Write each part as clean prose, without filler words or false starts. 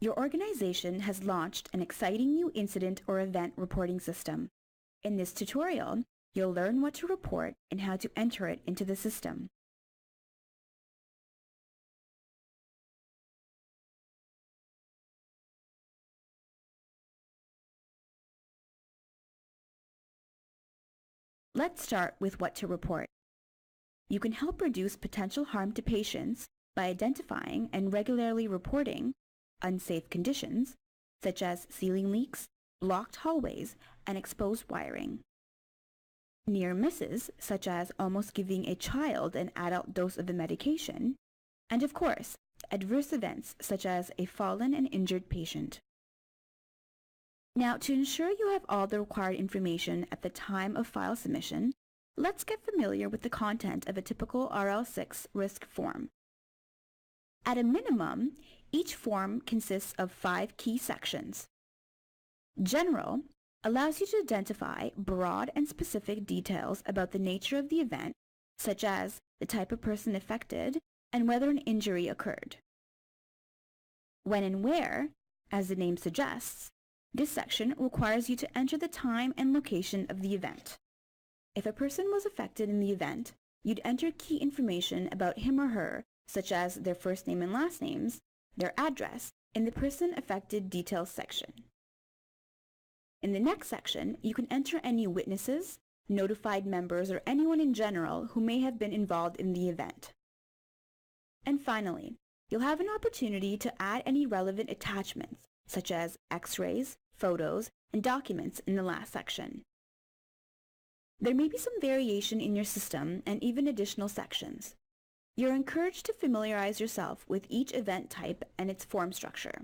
Your organization has launched an exciting new incident or event reporting system. In this tutorial, you'll learn what to report and how to enter it into the system. Let's start with what to report. You can help reduce potential harm to patients by identifying and regularly reporting unsafe conditions, such as ceiling leaks, blocked hallways, and exposed wiring. Near misses, such as almost giving a child an adult dose of the medication, and of course, adverse events such as a fallen and injured patient. Now, to ensure you have all the required information at the time of file submission, let's get familiar with the content of a typical RL6 risk form. At a minimum, each form consists of 5 key sections. General allows you to identify broad and specific details about the nature of the event, such as the type of person affected and whether an injury occurred. When and where, as the name suggests, this section requires you to enter the time and location of the event. If a person was affected in the event, you'd enter key information about him or her, such as their first name and last names, their address, in the person affected details section. In the next section, you can enter any witnesses, notified members, or anyone in general who may have been involved in the event. And finally, you'll have an opportunity to add any relevant attachments, such as X-rays, photos, and documents in the last section. There may be some variation in your system and even additional sections. You're encouraged to familiarize yourself with each event type and its form structure.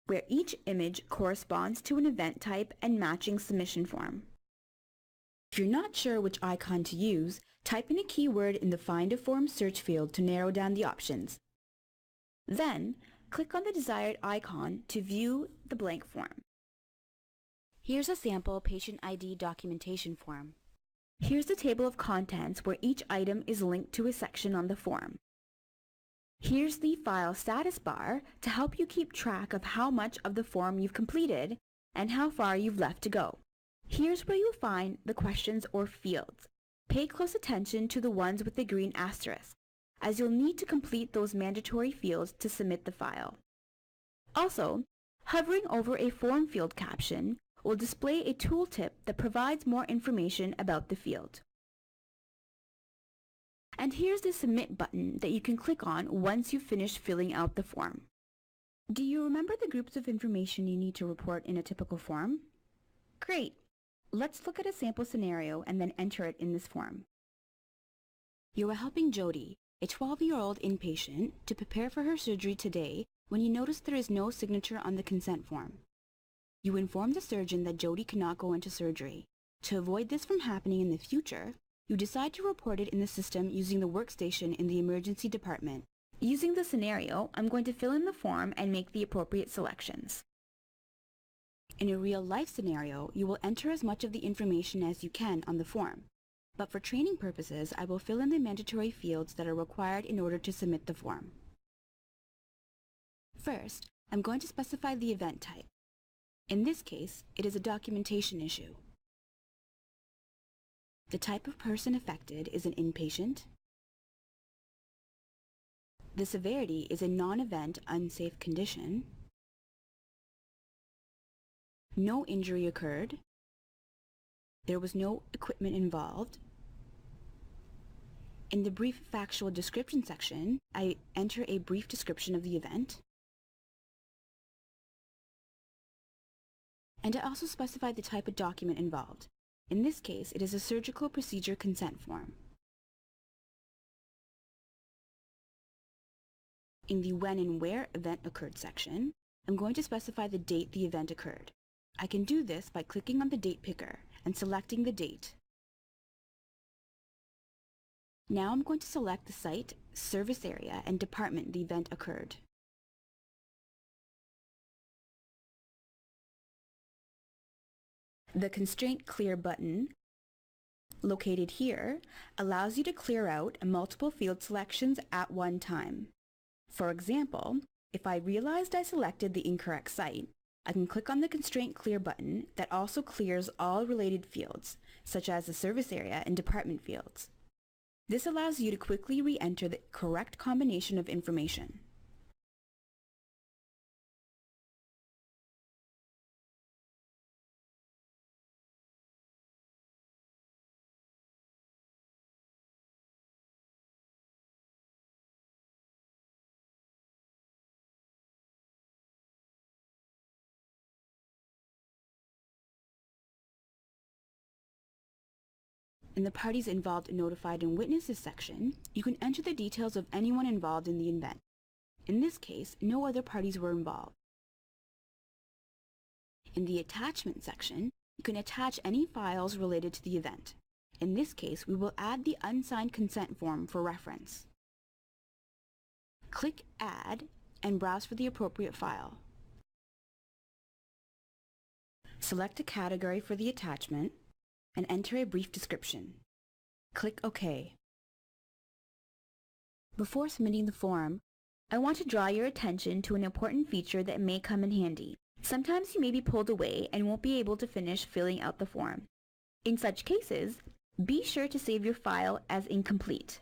Where each image corresponds to an event type and matching submission form. If you're not sure which icon to use, type in a keyword in the Find a Form search field to narrow down the options. Then, click on the desired icon to view the blank form. Here's a sample patient ID documentation form. Here's the table of contents where each item is linked to a section on the form. Here's the file status bar to help you keep track of how much of the form you've completed and how far you've left to go. Here's where you'll find the questions or fields. Pay close attention to the ones with the green asterisk, as you'll need to complete those mandatory fields to submit the file. Also, hovering over a form field caption will display a tooltip that provides more information about the field. And here's the Submit button that you can click on once you've finished filling out the form. Do you remember the groups of information you need to report in a typical form? Great! Let's look at a sample scenario and then enter it in this form. You are helping Jody, a 12-year-old inpatient, to prepare for her surgery today when you notice there is no signature on the consent form. You inform the surgeon that Jody cannot go into surgery. To avoid this from happening in the future, you decide to report it in the system using the workstation in the emergency department. Using the scenario, I'm going to fill in the form and make the appropriate selections. In a real-life scenario, you will enter as much of the information as you can on the form. But for training purposes, I will fill in the mandatory fields that are required in order to submit the form. First, I'm going to specify the event type. In this case, it is a documentation issue. The type of person affected is an inpatient. The severity is a non-event unsafe condition. No injury occurred. There was no equipment involved. In the brief factual description section, I enter a brief description of the event. And I also specify the type of document involved. In this case, it is a surgical procedure consent form. In the when and where event occurred section, I'm going to specify the date the event occurred. I can do this by clicking on the date picker and selecting the date. Now I'm going to select the site, service area, and department the event occurred. The Constraint Clear button, located here, allows you to clear out multiple field selections at one time. For example, if I realized I selected the incorrect site, I can click on the Constraint Clear button that also clears all related fields, such as the service area and department fields. This allows you to quickly re-enter the correct combination of information. In the Parties Involved, Notified, and Witnesses section, you can enter the details of anyone involved in the event. In this case, no other parties were involved. In the Attachment section, you can attach any files related to the event. In this case, we will add the unsigned consent form for reference. Click Add and browse for the appropriate file. Select a category for the attachment and enter a brief description. Click OK. Before submitting the form, I want to draw your attention to an important feature that may come in handy. Sometimes you may be pulled away and won't be able to finish filling out the form. In such cases, be sure to save your file as incomplete.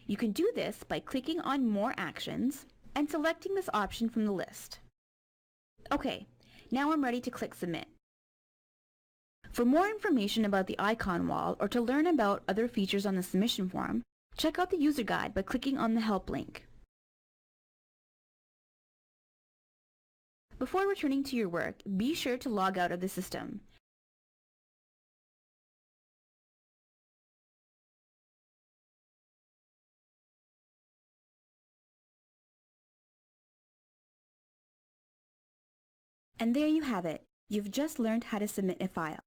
You can do this by clicking on More Actions and selecting this option from the list. Okay, now I'm ready to click Submit. For more information about the icon wall or to learn about other features on the submission form, check out the user guide by clicking on the Help link. Before returning to your work, be sure to log out of the system. And there you have it. You've just learned how to submit a file.